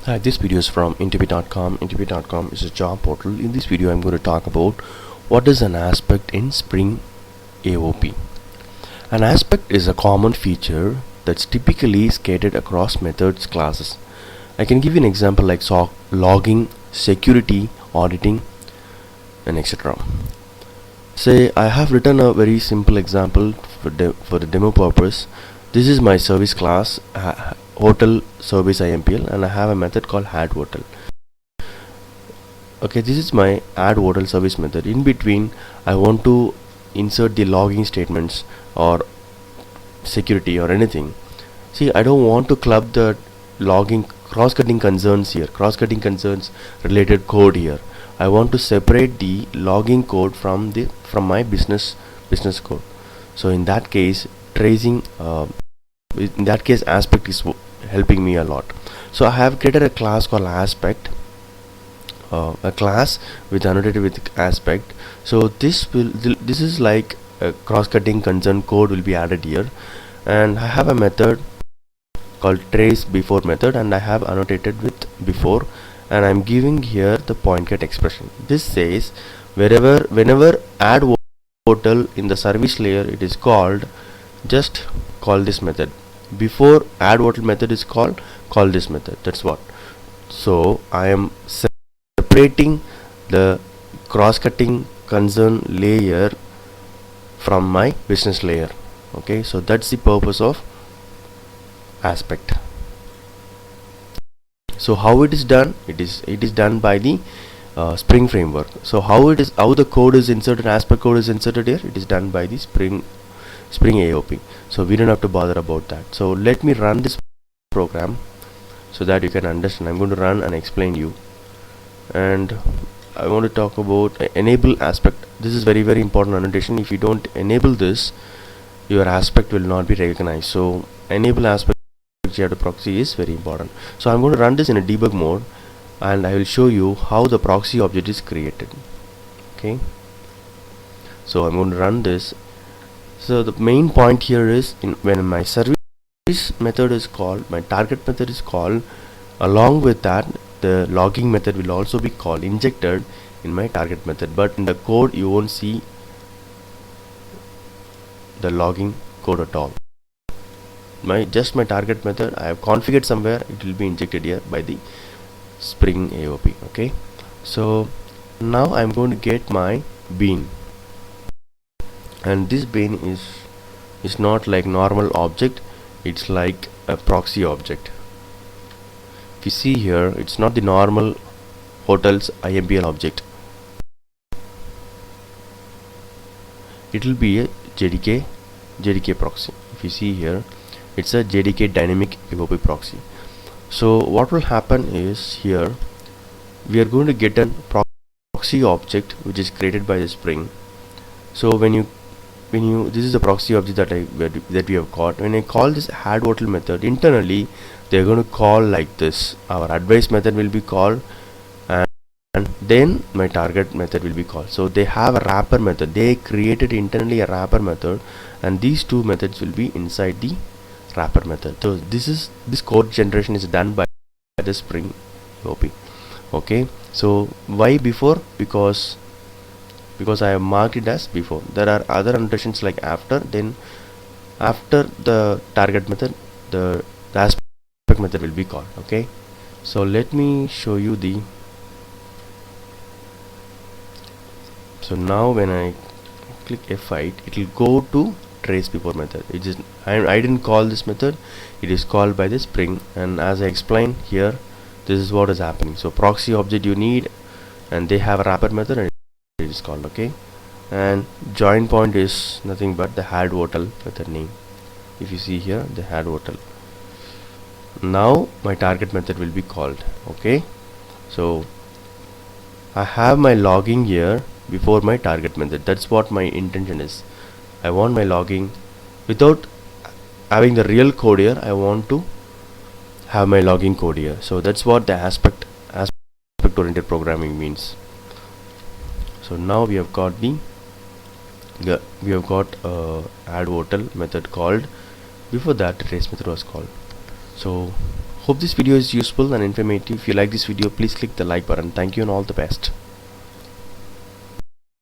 Hi, this video is from interview.com. Interview.com is a job portal. In this video, I'm going to talk about what is an aspect in Spring AOP. An aspect is a common feature that's typically scattered across methods classes. I can give you an example like logging, security, auditing, and etc. Say I have written a very simple example for the demo purpose. This is my service class, hotel service IMPL, and I have a method called add hotel. Okay, this is my add hotel service method. In between, I want to insert the logging statements or security or anything. See, I don't want to club the logging cross-cutting concerns here, cross-cutting concerns related code here. I want to separate the logging code from my business code. So in that case, tracing aspect is helping me a lot. So I have created a class called aspect, a class with annotated with aspect. So this is like a cross-cutting concern code will be added here, and I have a method called trace before method, and I have annotated with before, and I'm giving here the point get expression. This says whenever add hotel in the service layer it is called, just call this method. Before add hotel method is called this method. That's what. So I am separating the cross-cutting concern layer from my business layer. Okay, so that's the purpose of aspect. So how it is done? It is done by the Spring framework. So how the code is inserted, aspect code is inserted here, it is done by the Spring AOP. So we don't have to bother about that. So let me run this program so that you can understand. I'm going to run and explain you, and I want to talk about enable aspect. This is very important annotation. If you don't enable this, your aspect will not be recognized. So enable aspect proxy is very important. So I'm going to run this in a debug mode, and I will show you how the proxy object is created. Okay, so I'm going to run this. So the main point here is when my service method is called, my target method is called, along with that the logging method will also be called, injected in my target method, but in the code you won't see the logging code at all. My target method I have configured somewhere, it will be injected here by the Spring AOP. Okay, so now I'm going to get my bean, and this bean is not like normal object, it's like a proxy object. If you see here, it's not the normal hotels IMPL object, it will be a JDK proxy. If you see here, it's a JDK dynamic AOP proxy. So what will happen is, here we are going to get a proxy object which is created by the Spring. So when you this is the proxy object that we have got. When I call this add hotel method, internally they are going to call like this. Our advice method will be called, and then my target method will be called. So they have a wrapper method. They created internally a wrapper method, and these two methods will be inside the wrapper method. So this code generation is done by the Spring AOP. Okay, so why before? Because I have marked it as before. There are other annotations like after. Then after the target method, the aspect method will be called. Okay, so let me show you the. So now when I click F8, it will go to trace before method. It is I didn't call this method, it is called by the Spring, and as I explained here, this is what is happening. So proxy object you need, and they have a wrapper method, and it is called. Okay, and join point is nothing but the add hotel method name. If you see here, the add hotel. Now my target method will be called. Okay, so I have my logging here before my target method. That's what my intention is. I want my logging without having the real code here. I want to have my logging code here. So that's what the aspect oriented programming means. So now we have got add hotel method called. Before that, the trace method was called. So Hope this video is useful and informative. If you like this video, please click the like button. Thank you and all the best.